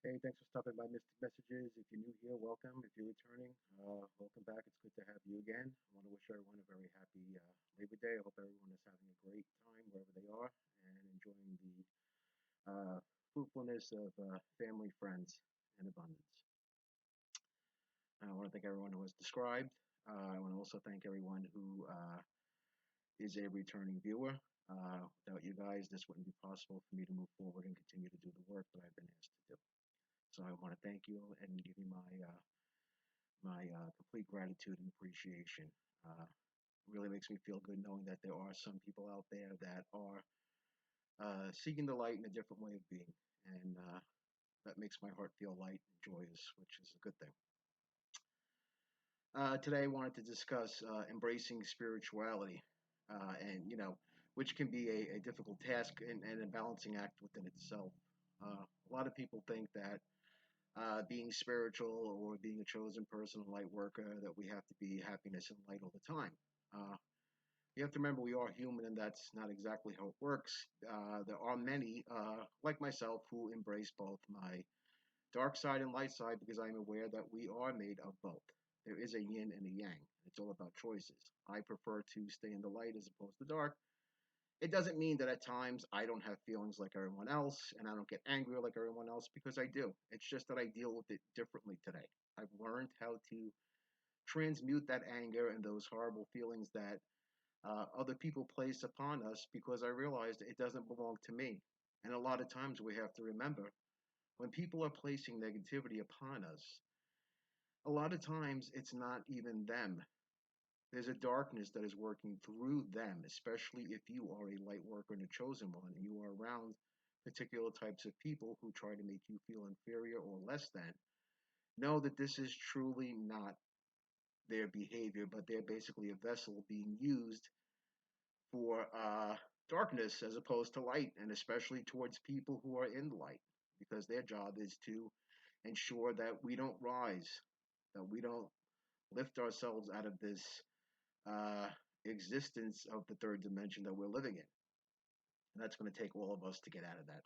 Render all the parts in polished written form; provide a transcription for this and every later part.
Hey, thanks for stopping by Mystic Messages. If you're new here, welcome. If you're returning, welcome back. It's good to have you again. I want to wish everyone a very happy Labor Day. I hope everyone is having a great time wherever they are and enjoying the fruitfulness of family, friends, and abundance. I want to thank everyone who has described. I want to also thank everyone who is a returning viewer. Without you guys, this wouldn't be possible for me to move forward and continue to do the work that I've been asked to do. So I want to thank you and give you my complete gratitude and appreciation. Really makes me feel good knowing that there are some people out there that are seeking the light in a different way of being, and that makes my heart feel light and joyous, which is a good thing. Today, I wanted to discuss embracing spirituality, and which can be a difficult task and a balancing act within itself. A lot of people think that being spiritual or being a chosen person, a light worker, that we have to be happiness and light all the time. Uh, you have to remember we are human, and that's not exactly how it works. There are many, like myself, who embrace both my dark side and light side because I'm aware that we are made of both. There is a yin and a yang. It's all about choices. I prefer to stay in the light as opposed to dark. It doesn't mean that at times I don't have feelings like everyone else and I don't get angry like everyone else because I do. It's just that I deal with it differently today. I've learned how to transmute that anger and those horrible feelings that other people place upon us because I realized it doesn't belong to me. And a lot of times we have to remember when people are placing negativity upon us, a lot of times it's not even them. There's a darkness that is working through them, especially if you are a light worker and a chosen one, and you are around particular types of people who try to make you feel inferior or less than. Know that this is truly not their behavior, but they're basically a vessel being used for darkness as opposed to light, and especially towards people who are in light, because their job is to ensure that we don't rise, that we don't lift ourselves out of this uh, existence of the third dimension that we're living in. And that's going to take all of us to get out of that.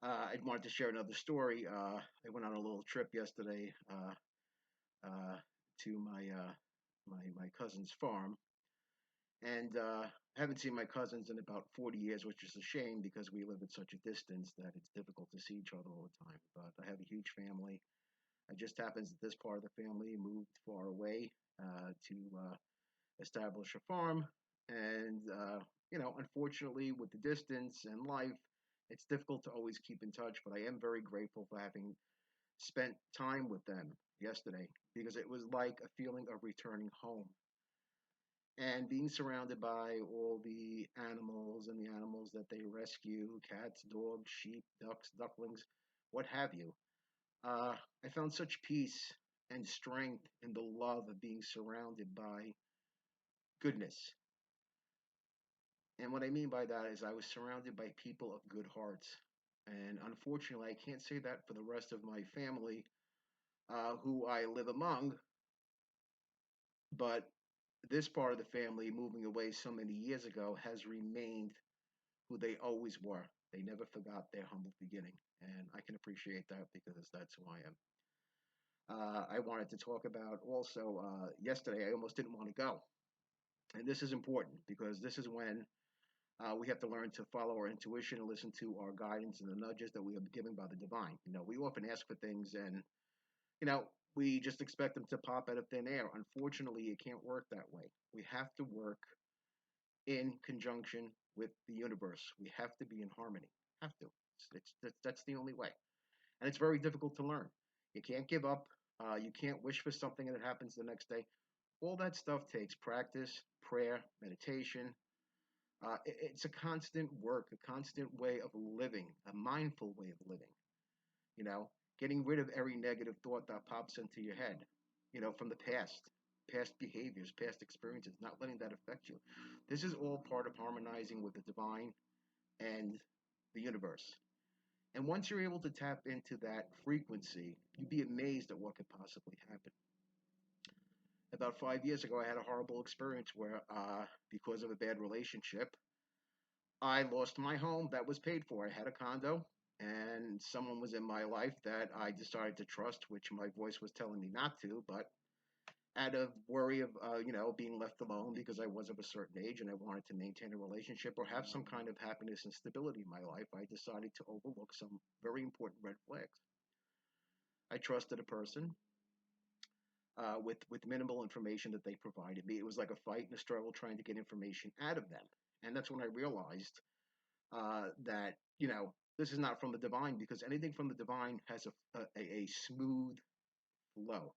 I wanted to share another story. I went on a little trip yesterday uh, to my cousin's farm, and haven't seen my cousins in about 40 years, which is a shame because we live at such a distance that it's difficult to see each other all the time. But I have a huge family. It just happens that this part of the family moved far away to establish a farm, and unfortunately, with the distance and life, it's difficult to always keep in touch. But I am very grateful for having spent time with them yesterday because it was like a feeling of returning home and being surrounded by all the animals and the animals that they rescue, cats, dogs, sheep, ducks, ducklings, what have you. uh, I found such peace and strength in the love of being surrounded by goodness. And what I mean by that is I was surrounded by people of good hearts. And unfortunately, I can't say that for the rest of my family who I live among, but this part of the family moving away so many years ago has remained who they always were. They never forgot their humble beginning. And I can appreciate that because that's who I am. I wanted to talk about also yesterday, I almost didn't want to go. And this is important because this is when we have to learn to follow our intuition and listen to our guidance and the nudges that we are given by the divine. We often ask for things and, you know, we just expect them to pop out of thin air. Unfortunately, it can't work that way. We have to work in conjunction with the universe. We have to be in harmony. Have to. That's the only way. And it's very difficult to learn. You can't give up. You can't wish for something and it happens the next day. All that stuff takes practice, prayer, meditation. It's a constant work, a constant way of living, a mindful way of living. You know, getting rid of every negative thought that pops into your head, from the past behaviors, past experiences, not letting that affect you. This is all part of harmonizing with the divine and the universe. And once you're able to tap into that frequency, you'd be amazed at what could possibly happen. About 5 years ago, I had a horrible experience where, because of a bad relationship, I lost my home that was paid for. I had a condo. and someone was in my life that I decided to trust, which my voice was telling me not to, but out of worry of being left alone because I was of a certain age and I wanted to maintain a relationship or have some kind of happiness and stability in my life, I decided to overlook some very important red flags. I trusted a person with minimal information that they provided me. It was like a fight and a struggle trying to get information out of them, and that's when I realized that this is not from the divine, because anything from the divine has a smooth flow.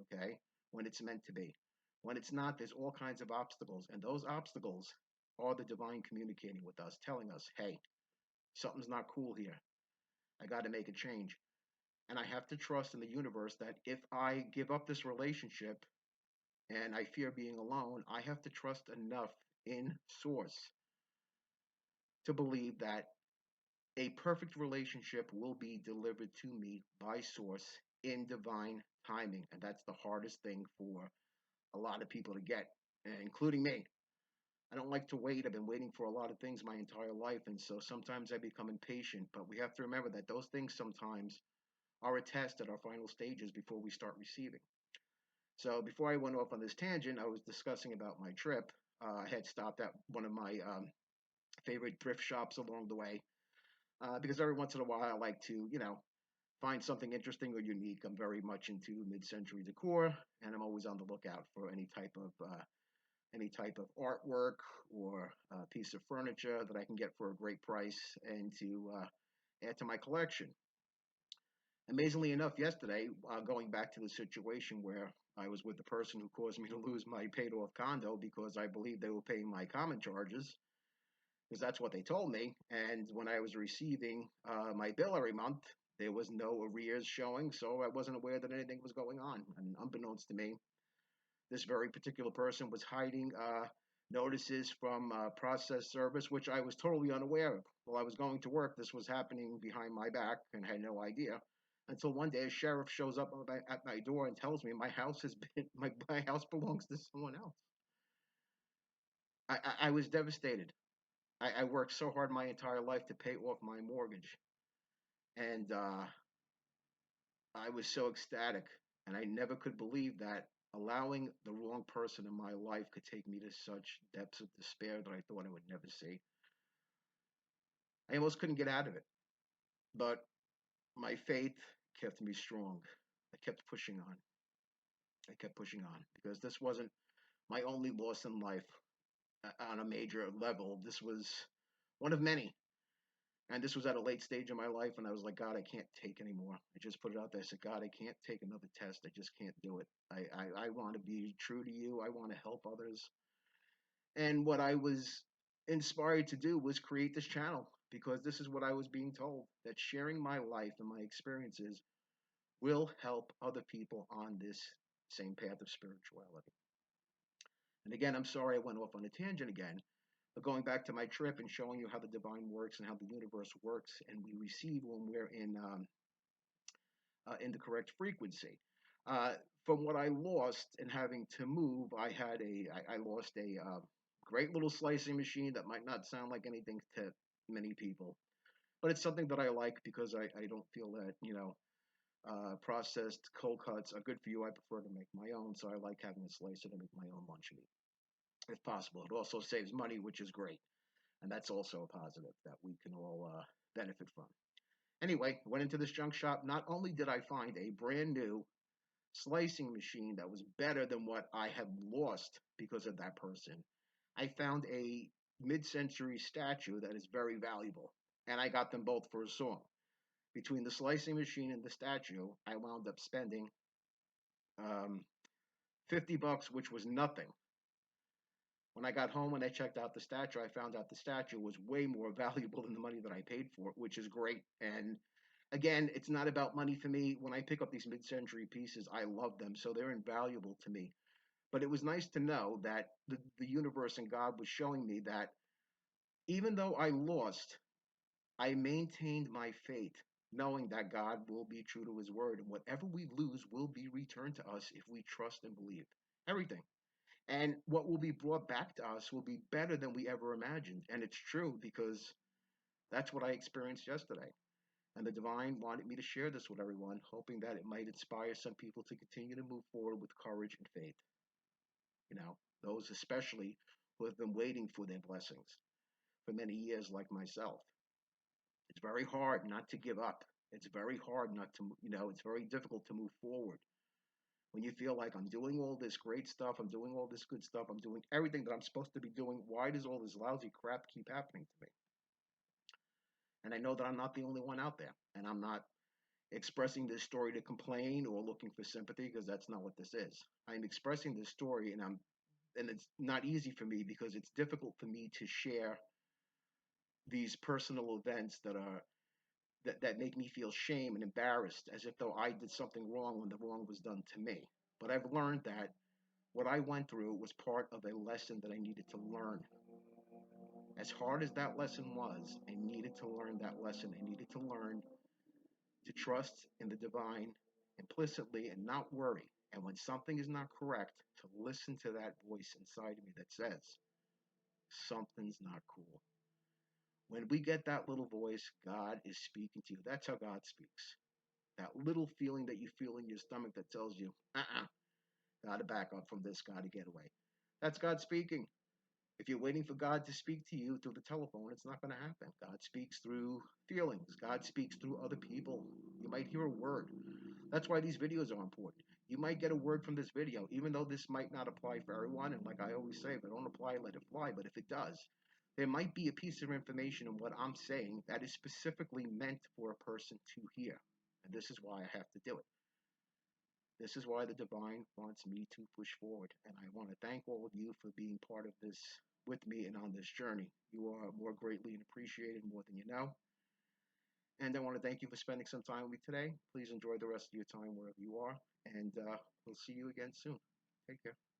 Okay, when it's meant to be. When it's not, there's all kinds of obstacles, and those obstacles are the divine communicating with us, telling us, hey, something's not cool here. I got to make a change. And I have to trust in the universe that if I give up this relationship and I fear being alone, I have to trust enough in Source to believe that a perfect relationship will be delivered to me by Source in divine timing. And that's the hardest thing for a lot of people to get, including me. I don't like to wait. I've been waiting for a lot of things my entire life. And so sometimes I become impatient. But we have to remember that those things sometimes are a test at our final stages before we start receiving. So before I went off on this tangent, I was discussing about my trip. I had stopped at one of my favorite thrift shops along the way because every once in a while I like to, find something interesting or unique. I'm very much into mid-century decor, and I'm always on the lookout for any type of artwork or piece of furniture that I can get for a great price and to add to my collection. Amazingly enough, yesterday, going back to the situation where I was with the person who caused me to lose my paid off condo because I believe they were paying my common charges, because that's what they told me. And when I was receiving my bill every month, there was no arrears showing, so I wasn't aware that anything was going on. And unbeknownst to me, this very particular person was hiding notices from process service, which I was totally unaware of. While I was going to work, this was happening behind my back and had no idea. Until one day, a sheriff shows up at my door and tells me my house has been my house belongs to someone else. I was devastated. I worked so hard my entire life to pay off my mortgage, and I was so ecstatic, and I never could believe that allowing the wrong person in my life could take me to such depths of despair that I thought I would never see. I almost couldn't get out of it, but my faith kept me strong. I kept pushing on. I kept pushing on because this wasn't my only loss in life on a major level. This was one of many. And this was at a late stage in my life, and I was like, God, I can't take anymore. I just put it out there. I said, God, I can't take another test. I just can't do it. I want to be true to you. I want to help others. And what I was inspired to do was create this channel because this is what I was being told, that sharing my life and my experiences will help other people on this same path of spirituality. And again, I'm sorry I went off on a tangent again, but going back to my trip and showing you how the divine works and how the universe works, and we receive when we're in the correct frequency. Uh, from what I lost in having to move, I lost a great little slicing machine that might not sound like anything to many people, but it's something that I like because I don't feel that processed cold cuts are good for you. I prefer to make my own, so I like having a slicer to make my own lunch meat if possible. It also saves money, which is great, and that's also a positive that we can all benefit from. Anyway, went into this junk shop. Not only did I find a brand new slicing machine that was better than what I had lost because of that person, I found a mid century statue that is very valuable. And I got them both for a song. Between the slicing machine and the statue, I wound up spending um, $50, which was nothing. When I got home and I checked out the statue, I found out the statue was way more valuable than the money that I paid for it, which is great. And again, it's not about money for me. When I pick up these mid century pieces, I love them. So they're invaluable to me. But it was nice to know that the universe and God was showing me that even though I lost, I maintained my faith, knowing that God will be true to his word. And whatever we lose will be returned to us if we trust and believe. Everything. And what will be brought back to us will be better than we ever imagined. And it's true because That's what I experienced yesterday. And the divine wanted me to share this with everyone, hoping that it might inspire some people to continue to move forward with courage and faith. You know, those especially who have been waiting for their blessings for many years, like myself. It's very hard not to give up. It's very hard not to, it's very difficult to move forward when you feel like I'm doing all this great stuff, I'm doing all this good stuff, I'm doing everything that I'm supposed to be doing. Why does all this lousy crap keep happening to me? And I know that I'm not the only one out there, and I'm not expressing this story to complain or looking for sympathy because that's not what this is. I'm expressing this story, and it's not easy for me because it's difficult for me to share these personal events that make me feel shame and embarrassed as if though I did something wrong when the wrong was done to me. But I've learned that what I went through was part of a lesson that I needed to learn. As hard as that lesson was, I needed to learn that lesson. I needed to learn to trust in the divine implicitly and not worry. And when something is not correct, to listen to that voice inside of me that says, something's not cool. When we get that little voice, God is speaking to you. That's how God speaks. That little feeling that you feel in your stomach that tells you, gotta back up from this, gotta get away. That's God speaking. If you're waiting for God to speak to you through the telephone, it's not going to happen. God speaks through feelings. God speaks through other people. You might hear a word. That's why these videos are important. You might get a word from this video, even though this might not apply for everyone. And like I always say, if it don't apply, let it fly. But if it does, there might be a piece of information in what I'm saying that is specifically meant for a person to hear. And this is why I have to do it. This is why the divine wants me to push forward. And I want to thank all of you for being part of this with me and on this journey. You are more greatly appreciated more than you know. And I want to thank you for spending some time with me today. Please enjoy the rest of your time wherever you are. And we'll see you again soon. Take care.